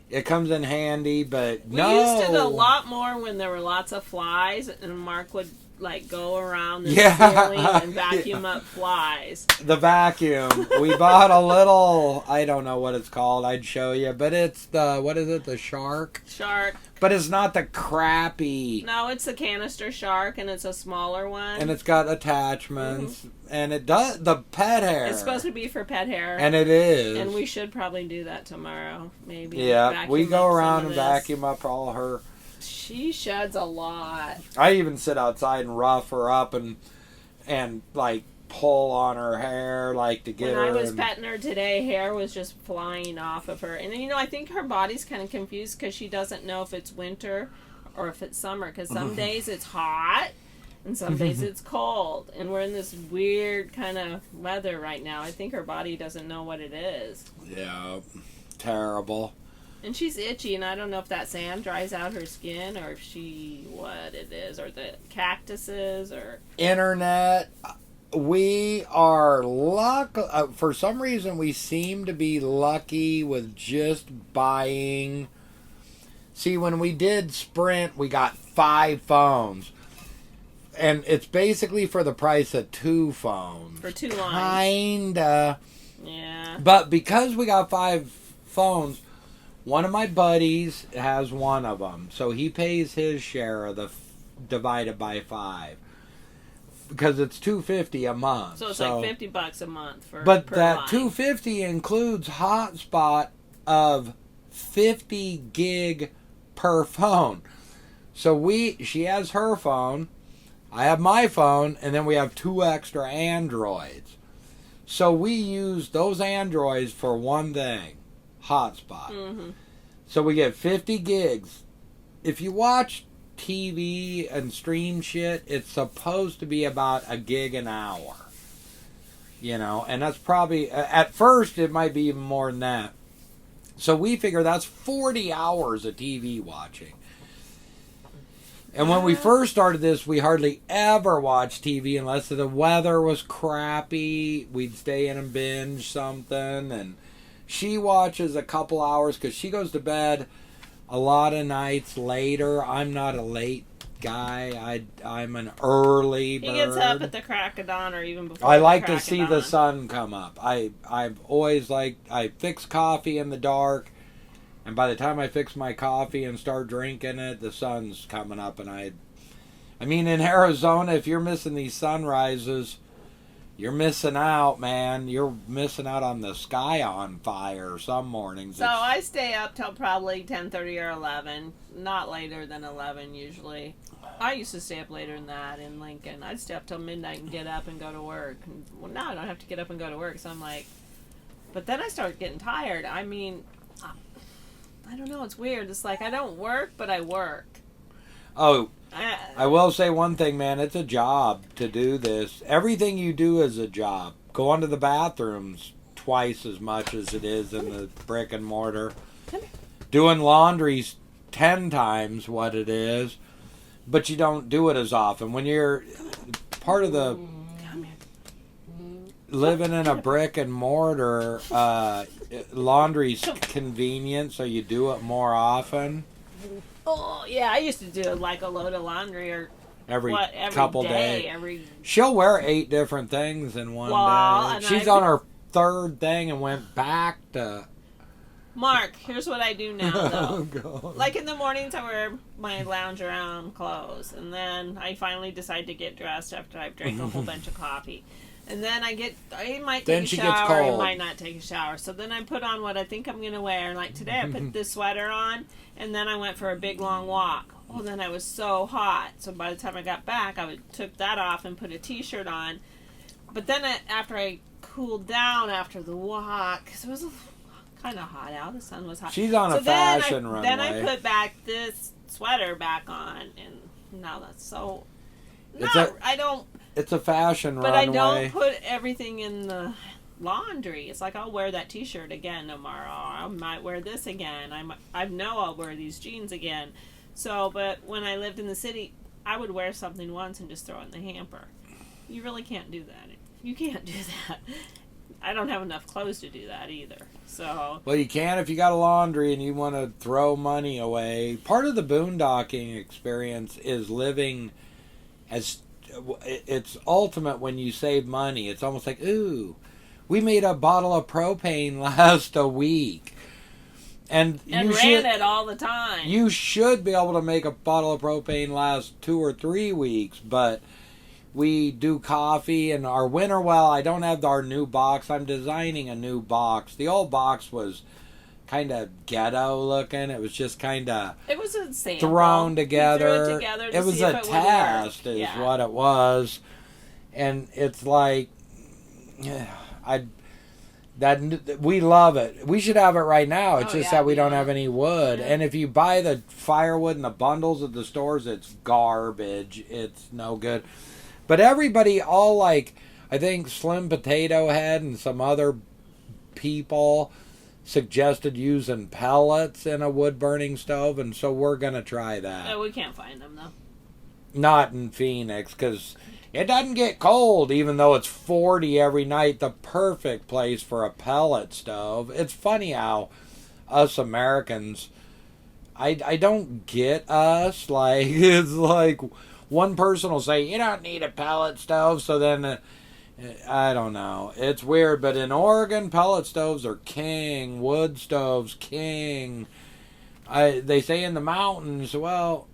It comes in handy, but We no. used it a lot more when there were lots of flies, and Mark would like go around the Yeah. ceiling and vacuum up flies. The vacuum. We bought a little, I don't know what it's called, I'd show you, but it's the Shark? Shark. But it's not the crappy. No, it's a canister Shark, and it's a smaller one. And it's got attachments, and it does, the pet hair. It's supposed to be for pet hair. And it is. And we should probably do that tomorrow, maybe. Yeah, Vacuum we up go some around of and this. vacuum up all her. She sheds a lot. I even sit outside and rough her up and like pull on her hair, like to get When her. I was and- petting her today, hair was just flying off of her. And, I think her body's kind of confused because she doesn't know if it's winter or if it's summer. Because some days it's hot and some days it's cold. And we're in this weird kind of weather right now. I think her body doesn't know what it is. Yeah, terrible. And she's itchy, and I don't know if that sand dries out her skin or if what it is, or the cactuses, or... Internet. We are for some reason, we seem to be lucky with just buying. See, when we did Sprint, we got 5 phones. And it's basically for the price of 2 phones. For 2 lines. Kinda. Yeah. But because we got 5 phones, one of my buddies has one of them. So he pays his share of the divided by 5. Because it's $250 a month. So it's like $50 a month for But per that line. $250 includes hotspot of 50 gig per phone. So she has her phone, I have my phone, and then we have 2 extra Androids. So we use those Androids for one thing, hotspot. Mm-hmm. So we get 50 gigs. If you watch TV and stream shit, it's supposed to be about a gig an hour. You know, and that's probably, at first it might be even more than that. So we figure that's 40 hours of TV watching. And when we first started this, we hardly ever watched TV unless the weather was crappy. We'd stay in and binge something. And she watches a couple hours because she goes to bed a lot of nights later. I'm not a late guy. I'm an early bird. He gets up at the crack of dawn or even before. I the like to crack see of the dawn. sun come up. I've always liked, I fix coffee in the dark, and by the time I fix my coffee and start drinking it, the sun's coming up. And I mean, in Arizona, if you're missing these sunrises, you're missing out, man. You're missing out on the sky on fire some mornings. So I stay up till probably 10:30 or 11, not later than 11 usually. I used to stay up later than that in Lincoln. I'd stay up till midnight and get up and go to work. Well, now I don't have to get up and go to work, so I'm like, but then I start getting tired. I mean, I don't know, it's weird. It's like I don't work, but I work. Oh, I will say one thing, man. It's a job to do this. Everything you do is a job. Going to the bathrooms twice as much as it is in the brick and mortar. Doing laundry's 10 times what it is, but you don't do it as often. When you're part of the living in a brick and mortar, laundry's convenient, so you do it more often. Oh yeah, I used to do like a load of laundry or Every couple days. Every She'll wear 8 different things in one Well, day. and She's on her 3rd thing and went back to. Mark, here's what I do now Oh, though. God. Like in the mornings I wear my lounge around clothes, and then I finally decide to get dressed after I've drank a whole bunch of coffee. And then I might Then take she a gets shower, I cold. might not take a shower. So then I put on what I think I'm going to wear. Like today I put this sweater on, and then I went for a big long walk. Oh, then I was so hot. So by the time I got back, took that off and put a t-shirt on. But then after I cooled down after the walk, because it was kind of hot out, the sun was hot. She's on a fashion runway. Then I put back this sweater back on, and now that's so... It's a fashion But runway. I don't put everything in the laundry. It's like I'll wear that t-shirt again tomorrow. I might wear this again. I know I'll wear these jeans again. So, but when I lived in the city, I would wear something once and just throw it in the hamper. You really can't do that. You can't do that. I don't have enough clothes to do that either. So. Well, you can if you got a laundry and you want to throw money away. Part of the boondocking experience is living as... It's ultimate when you save money. It's almost like, ooh, we made a bottle of propane last a week. And ran it all the time. You should be able to make a bottle of propane last 2 or 3 weeks, but we do coffee and our winter well. I don't have our new box. I'm designing a new box. The old box was kind of ghetto looking. It was just kind of it was a sample. thrown together. You threw it together to it was see a if it would test, work. is Yeah. what it was, and it's like, we love it. We should have it right now. It's just that we don't have any wood. Yeah. And if you buy the firewood in the bundles at the stores, it's garbage. It's no good. But everybody, all like, I think Slim Potato Head and some other people suggested using pellets in a wood-burning stove, and so we're going to try that. No, we can't find them, though. Not in Phoenix, because it doesn't get cold, even though it's 40 every night. The perfect place for a pellet stove. It's funny how us Americans, I don't get us. Like, it's like one person will say, you don't need a pellet stove, so then... I don't know. It's weird, but in Oregon, pellet stoves are king. Wood stoves, king. They say in the mountains, well,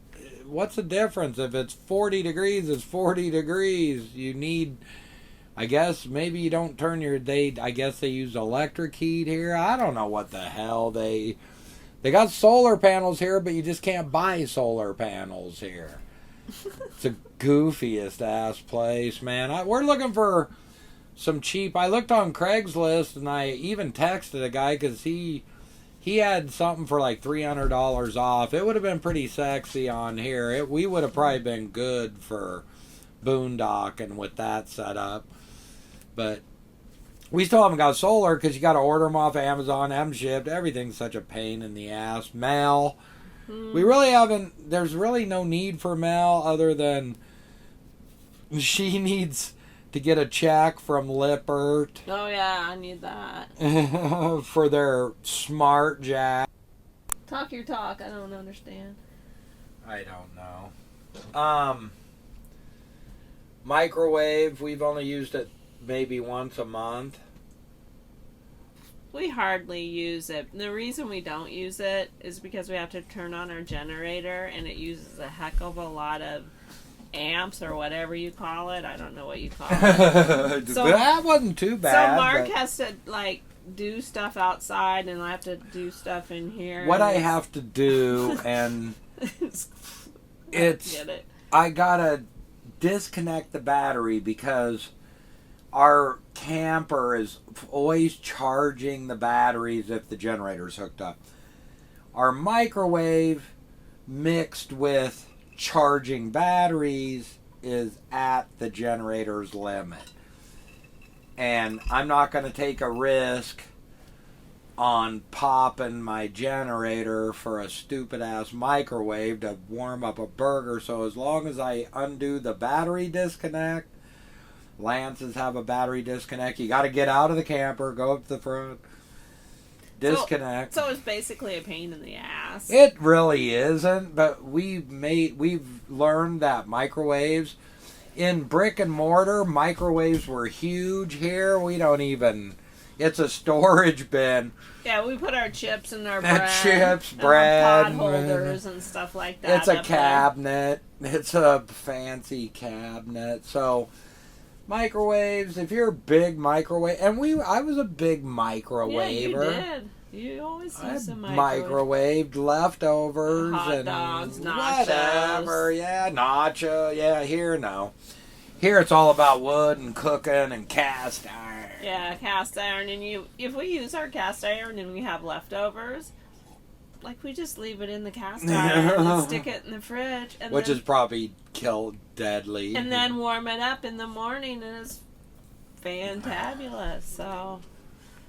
what's the difference? If it's 40 degrees, it's 40 degrees. You need, I guess, maybe you don't turn I guess they use electric heat here. I don't know what the hell they They got solar panels here, but you just can't buy solar panels here. It's the goofiest ass place, man. We're looking for some cheap. I looked on Craigslist and I even texted a guy because he had something for like $300 off. It would have been pretty sexy on here. We would have probably been good for boondocking with that setup, but we still haven't got solar because you got to order them off Amazon, have them shipped. Everything's such a pain in the ass. Mail. We really haven't. There's really no need for mail other than she needs to get a check from Lippert. Oh yeah, I need that. For their smart jack. Talk your talk. I don't understand. I don't know. Microwave. We've only used it maybe once a month. We hardly use it. The reason we don't use it is because we have to turn on our generator and it uses a heck of a lot of amps or whatever you call it. I don't know what you call it. So, that wasn't too bad. So Mark has to like do stuff outside and I have to do stuff in here. What I have to do, and I gotta disconnect the battery because our camper is always charging the batteries if the generator's hooked up. Our microwave mixed with charging batteries is at the generator's limit. And I'm not going to take a risk on popping my generator for a stupid ass microwave to warm up a burger. So as long as I undo the battery disconnect, Lances have a battery disconnect. You got to get out of the camper, go up to the front, disconnect. So it's basically a pain in the ass. It really isn't, but we've learned that microwaves in brick and mortar, microwaves were huge. Here we don't even. It's a storage bin. Yeah, we put our chips and our bread, bread, and our pot holders and stuff like that. It's a cabinet. It's a fancy cabinet. So microwaves. If you're a big microwave, and I was a big microwaver. Yeah, you did. You always use some microwaved leftovers hot and dogs, nachos. Whatever. Yeah, nacho. Yeah, here it's all about wood and cooking and cast iron. Yeah, cast iron. And if we use our cast iron and we have leftovers, like we just leave it in the cast iron and stick it in the fridge. And Which is probably deadly. And then warm it up in the morning and it's fantabulous. So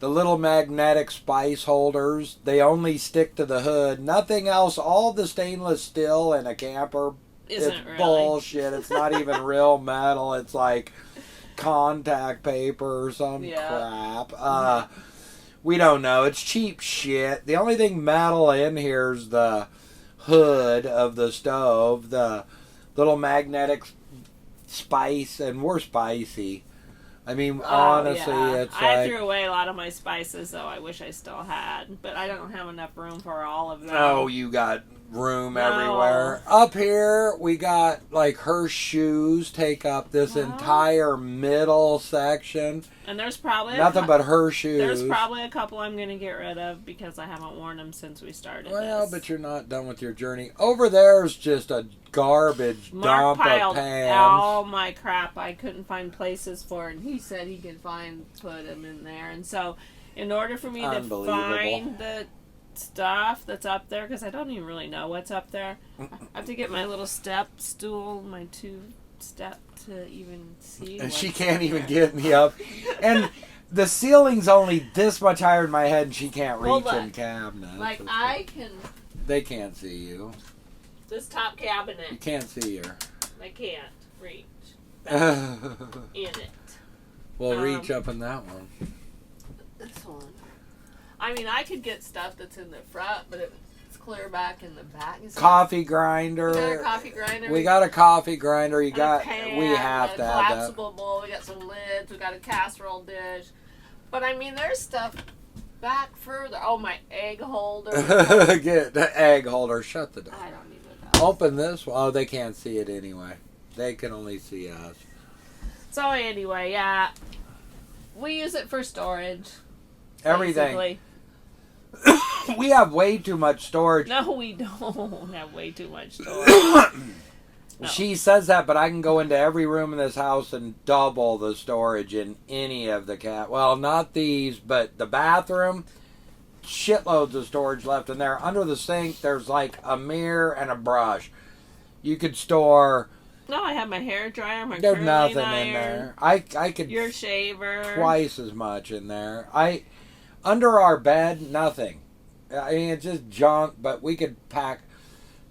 the little magnetic spice holders, they only stick to the hood. Nothing else. All the stainless steel in a camper it's really bullshit. It's not even real metal. It's like contact paper or some crap. We don't know. It's cheap shit. The only thing metal in here is the hood of the stove, the little magnetic spice, and we're spicy. I mean, honestly, it's I threw away a lot of my spices, though. I wish I still had, but I don't have enough room for all of them. Oh, you got room everywhere. Up here, we got, like, her shoes take up this entire middle section. And there's probably nothing but her shoes. There's probably a couple I'm going to get rid of because I haven't worn them since we started this. But you're not done with your journey. Over there's just a garbage dump of pans. All my crap I couldn't find places for, and he said he could put them in there. And so, in order for me to find the stuff that's up there, because I don't even really know what's up there, I have to get my little step stool, my 2-step to even see. And she can't even get me up. And the ceiling's only this much higher than my head, and she can't reach in cabinets. Like, I can... They can't see you. This top cabinet. You can't see her. I can't reach in it. Well, reach up in that one. This one. I mean, I could get stuff that's in the front, but it's clear back in the back. Coffee grinder. We got a coffee grinder. We got a coffee grinder. We have to a have that. Collapsible bowl. We got some lids. We got a casserole dish. But I mean, there's stuff back further. Oh, my egg holder. Get the egg holder. Shut the door. I don't need that. Open this one. Oh, they can't see it anyway. They can only see us. So anyway, yeah. We use it for storage. Everything. Basically. We have way too much storage. No, we don't have way too much storage. No. She says that, but I can go into every room in this house and double the storage in any of the cat. Well, not these, but the bathroom, shitloads of storage left in there. Under the sink, there's like a mirror and a brush. You could store. No, I have my hair dryer, my There's curling nothing iron, in there. I could your shaver. twice as much in there. Under our bed, nothing. I mean, it's just junk, but we could pack.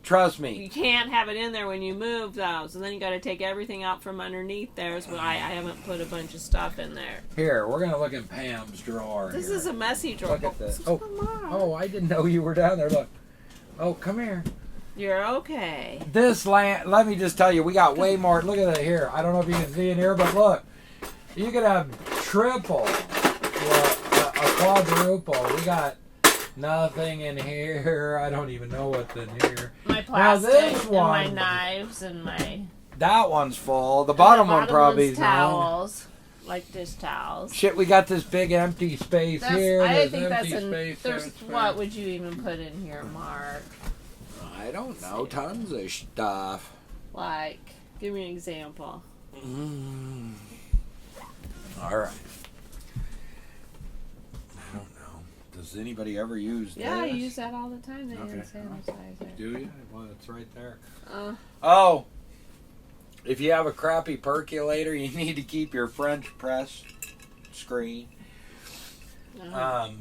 Trust me. You can't have it in there when you move those, and then you got to take everything out from underneath there. So I haven't put a bunch of stuff in there. Here, we're gonna look in Pam's drawer. This here. is a messy drawer. Look at this. Oh, Oh, come on. oh, I didn't know you were down there. Look. Oh, come here. You're okay. This land. Let me just tell you, we got way more. Look at it here. I don't know if you can see in here, but look, you could have triple, a quadruple. We got nothing in here. I don't even know what's in here. My Now plastic this and my one- knives and my That one's full. The bottom one probably one's is not. towels, like dish towels. Shit, we got this big empty space here. I There's think that's empty space. there's there's what would you even put in here, Mark? I don't know. Tons of stuff. Like, give me an example. Mm. All right. I don't know. Does anybody ever use Yeah, I this? use that all the time. The Okay. hand sanitizer. Do you? Well, it's right there. Oh, If you have a crappy percolator, you need to keep your French press screen. no.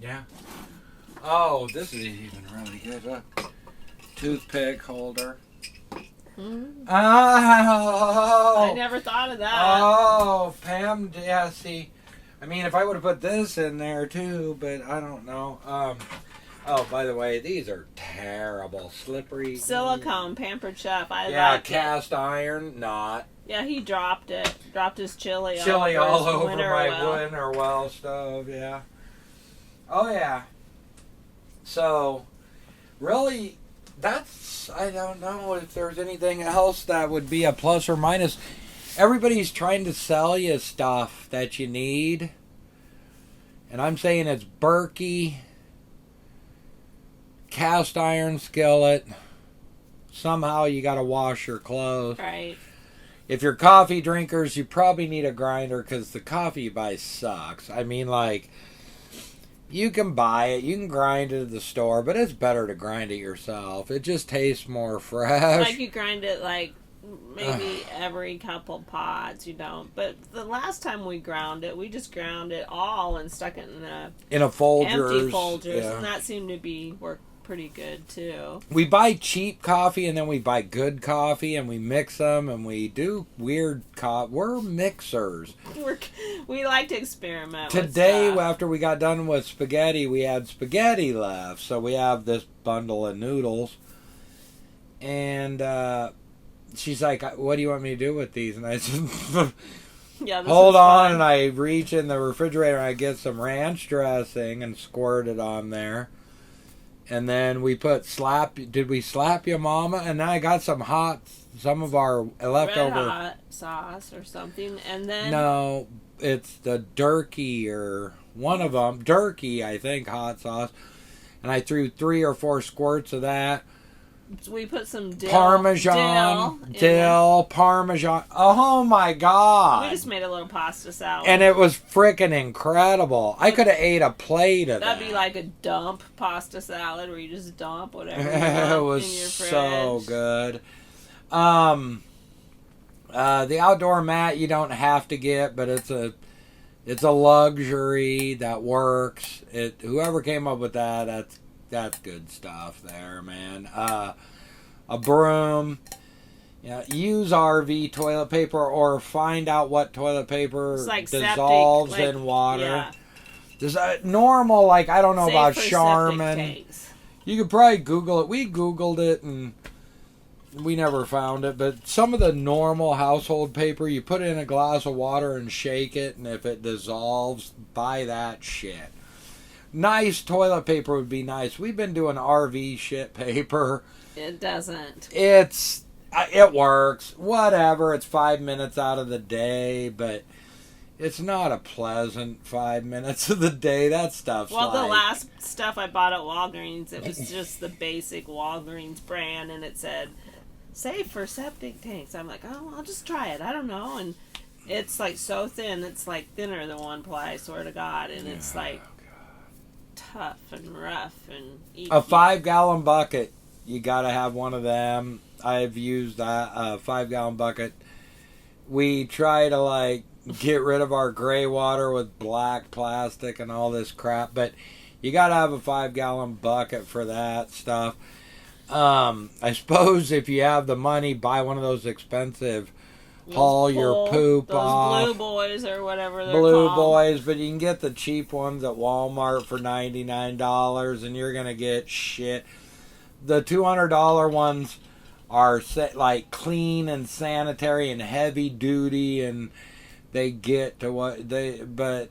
Yeah. Oh, this is even really good. Look. Toothpick holder. Hmm. Oh. I never thought of that. Oh, Pam, yeah, see. I mean, if I would have put this in there too, but I don't know. Oh, by the way, these are terrible. Slippery. Silicone, Pampered Chef. I Yeah, like it. cast iron, not. Yeah, he dropped it. Dropped his chili. Chili all his over winter my well. winter well stove, yeah. Oh, yeah. So, really, I don't know if there's anything else that would be a plus or minus. Everybody's trying to sell you stuff that you need. And I'm saying it's Berkey, cast iron skillet. Somehow you got to wash your clothes. Right. If you're coffee drinkers, you probably need a grinder because the coffee you buy sucks. I mean, like, you can buy it, you can grind it at the store, but it's better to grind it yourself. It just tastes more fresh. Like you grind it like maybe every couple pods, you don't. But the last time we ground it, we just ground it all and stuck it in a In a Folgers. empty Folgers, yeah. and that seemed to work pretty good too. We buy cheap coffee and then we buy good coffee and we mix them and we do weird coffee. We're mixers. We like to experiment. Today, with stuff. after we got done with spaghetti, we had spaghetti left. So we have this bundle of noodles. And she's like, what do you want me to do with these? And I said, yeah, this hold is on. fun. And I reach in the refrigerator and I get some ranch dressing and squirt it on there. And then we put did we slap your mama? And then I got some of our leftover. Red Hot sauce or something, and then No, it's the Durkee or one of them. Durkee, I think, hot sauce. And I threw 3 or 4 squirts of that. we put some Parmesan, in dill, Parmesan. Oh my there. God. We just made a little pasta salad. And it was freaking incredible. I could have ate a plate of that. That'd be like a dump pasta salad where you just dump whatever you It want was in your fridge. so good. The outdoor mat you don't have to get, but it's a luxury that works. Whoever came up with that's good stuff there, man. A broom. Yeah, use RV toilet paper or find out what toilet paper It's like dissolves septic, in water. Yeah. There's a normal, like, I don't know Safe about for septic Charmin. tanks. You could probably Google it. We Googled it and we never found it. But some of the normal household paper, you put it in a glass of water and shake it, and if it dissolves, buy that shit. Nice toilet paper would be nice. We've been doing RV shit paper. It doesn't. It works. Whatever. It's 5 minutes out of the day, but it's not a pleasant 5 minutes of the day. That stuff's Well, the like, last stuff I bought at Walgreens, it was just the basic Walgreens brand, and it said, safe for septic tanks. I'm like, oh, I'll just try it. I don't know. And it's like so thin, it's like thinner than one ply, I swear to God. And it's like tough and rough and easy. a 5-gallon bucket. You got to have one of them. I've used that 5-gallon bucket. We try to like get rid of our gray water with black plastic and all this crap, but you got to have a 5-gallon bucket for that stuff. I suppose if you have the money, buy one of those expensive haul your poop those off. Blue Boys or whatever they're Blue called. Boys, but you can get the cheap ones at Walmart for $99, and you're gonna get shit. The $200 ones are like clean and sanitary and heavy duty, and they get to what they. But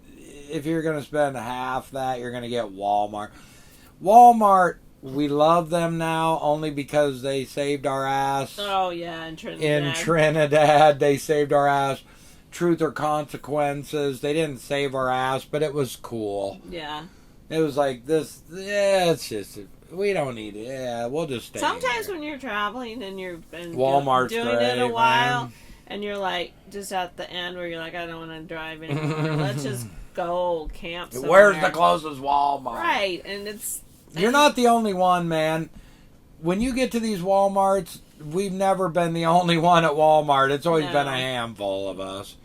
if you're gonna spend half that, you're gonna get Walmart. Walmart, we love them now only because they saved our ass. Oh yeah, in Trinidad. In Trinidad, they saved our ass. Truth or Consequences, they didn't save our ass, but it was cool. Yeah. It was like this. Yeah, it's just we don't need it. Yeah, we'll just stay. Sometimes here. when you're traveling and you're been Walmart's doing great, it a while, man. and you're like just at the end where you're like, I don't want to drive anymore. Let's just go camp somewhere. Where's the closest Walmart? Right, and it's. You're not the only one, man. When you get to these Walmarts, we've never been the only one at Walmart. It's always been a handful of us.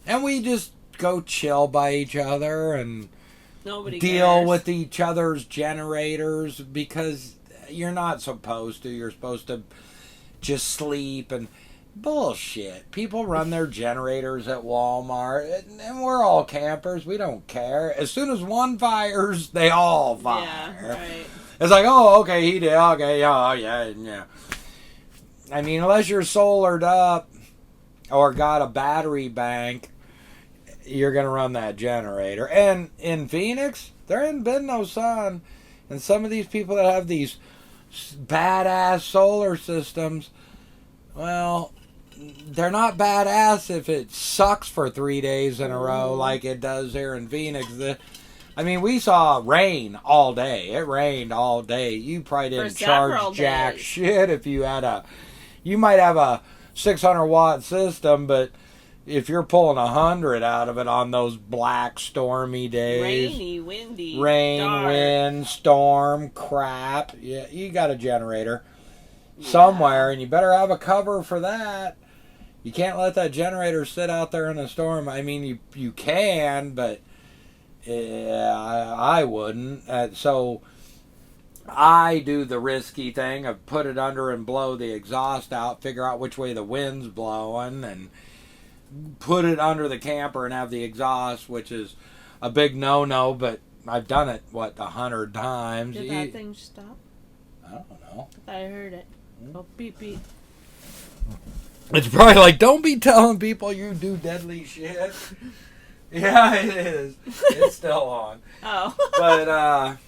And we just go chill by each other and Nobody deal cares. with each other's generators because you're not supposed to. You're supposed to just sleep and bullshit. People run their generators at Walmart, and we're all campers. We don't care. As soon as one fires, they all fire. Yeah, right. It's like, oh, okay, he did. Okay, yeah, oh, yeah. I mean, unless you're solared up or got a battery bank, you're going to run that generator. And in Phoenix, there ain't been no sun. And some of these people that have these badass solar systems, well, they're not badass if it sucks for 3 days in a row like it does here in Phoenix. I mean, we saw rain all day. It rained all day. You probably didn't charge jack shit if you had you might have a 600-watt system, but if you're pulling 100 out of it on those black stormy days, Rainy, windy, rain, dark. wind, storm, crap, yeah, you got a generator somewhere, and you better have a cover for that. You can't let that generator sit out there in a storm. I mean, you can, but I wouldn't. So I do the risky thing of put it under and blow the exhaust out, figure out which way the wind's blowing, and put it under the camper and have the exhaust, which is a big no-no, but I've done it, 100 times. Did that thing stop? I don't know. I heard it. Oh, beep, beep. It's probably like, don't be telling people you do deadly shit. Yeah, it is. It's still on. Oh. But,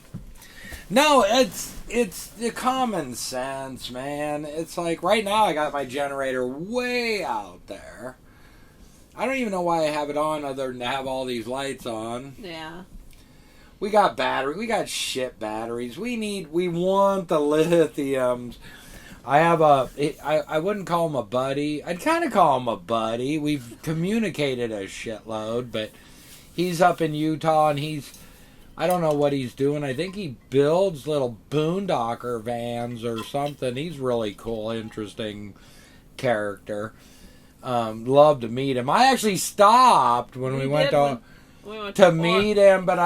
no, it's the common sense, man. It's like, right now I got my generator way out there. I don't even know why I have it on other than to have all these lights on. Yeah. We got we got shit batteries. We want the lithiums. I have I wouldn't call him a buddy. I'd kind of call him a buddy. We've communicated a shitload, but he's up in Utah and I don't know what he's doing. I think he builds little boondocker vans or something. He's really cool, interesting character. Love to meet him. I actually stopped when we went to meet him, but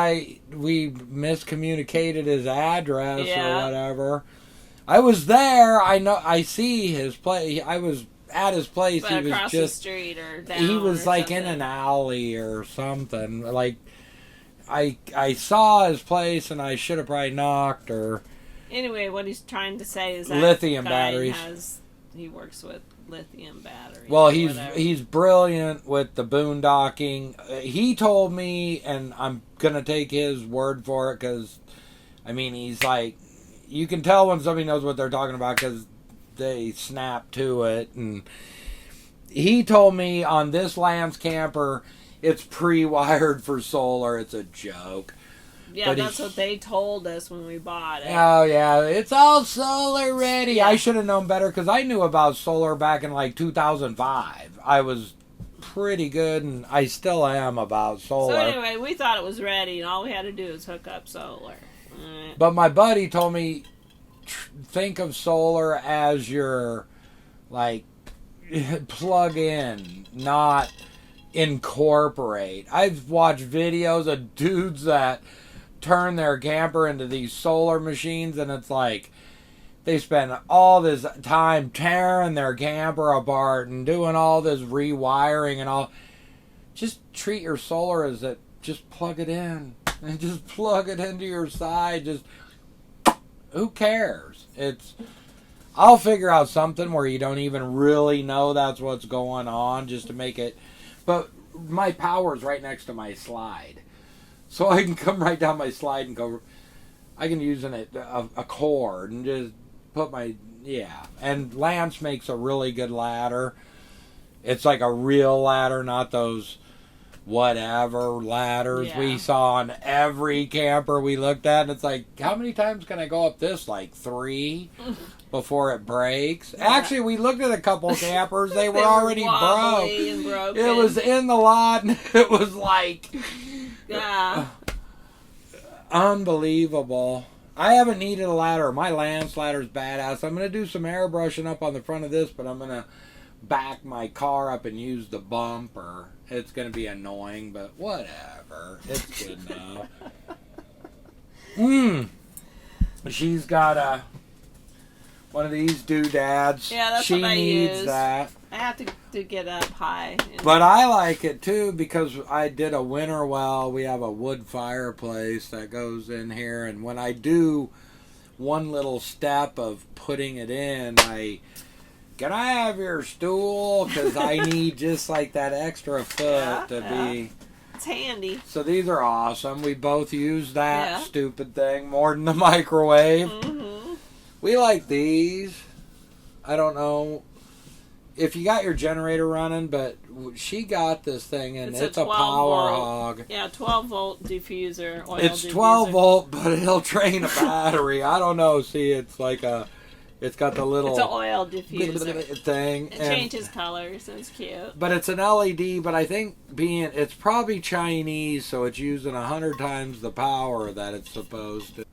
we miscommunicated his address or whatever. I was there. I see his place. I was at his place. But he was across just the street or down. He was or like something. in an alley or something. Like I saw his place and I should have probably knocked or. Anyway, what he's trying to say is that lithium guy batteries. He works with lithium batteries. Well, or he's whatever. brilliant with the boondocking. He told me, and I'm gonna take his word for it because, I mean, he's like, you can tell when somebody knows what they're talking about because they snap to it. And he told me on this Lance camper, it's pre-wired for solar. It's a joke. Yeah, But that's he- what they told us when we bought it. Oh yeah, it's all solar ready. Yeah. I should have known better because I knew about solar back in like 2005. I was pretty good, and I still am about solar. So anyway, we thought it was ready, and all we had to do was hook up solar. But my buddy told me, think of solar as your, like, plug in, not incorporate. I've watched videos of dudes that turn their camper into these solar machines, and it's like they spend all this time tearing their camper apart and doing all this rewiring and all. Just treat your solar as that. Just plug it in and just plug it into your side. Just who cares? I'll figure out something where you don't even really know that's what's going on just to make it. But my power's right next to my slide. So I can come right down my slide and go. I can use a cord and just put my. Yeah. And Lance makes a really good ladder. It's like a real ladder, not those whatever ladders Yeah. we saw on every camper we looked at. And it's like, how many times can I go up this? Like 3 before it breaks? Yeah. Actually, we looked at a couple campers. They were They already broke. wobbly and broken. It was in the lot, and it was like Yeah. unbelievable. I haven't needed a ladder. My Lance ladder's badass. I'm going to do some airbrushing up on the front of this, but I'm going to back my car up and use the bumper. It's going to be annoying, but whatever. It's good enough. She's got one of these doodads. Yeah, that's she what I needs use. that. I have to get up high. But I like it too because I did a winter well. We have a wood fireplace that goes in here, and when I do one little step of putting it in, can I have your stool? Because I need just like that extra foot to be. It's handy. So these are awesome. We both use that Yeah. stupid thing more than the microwave. Mm-hmm. We like these. I don't know if you got your generator running, but she got this thing, and it's a 12 power volt. hog. Yeah, 12-volt diffuser. Oil It's diffuser. 12 volt, but it'll drain a battery. I don't know. See, it's like it's got the little It's an oil diffuser. thing. It changes colors. It's cute. But it's an LED, but I think it's probably Chinese, so it's using 100 times the power that it's supposed to.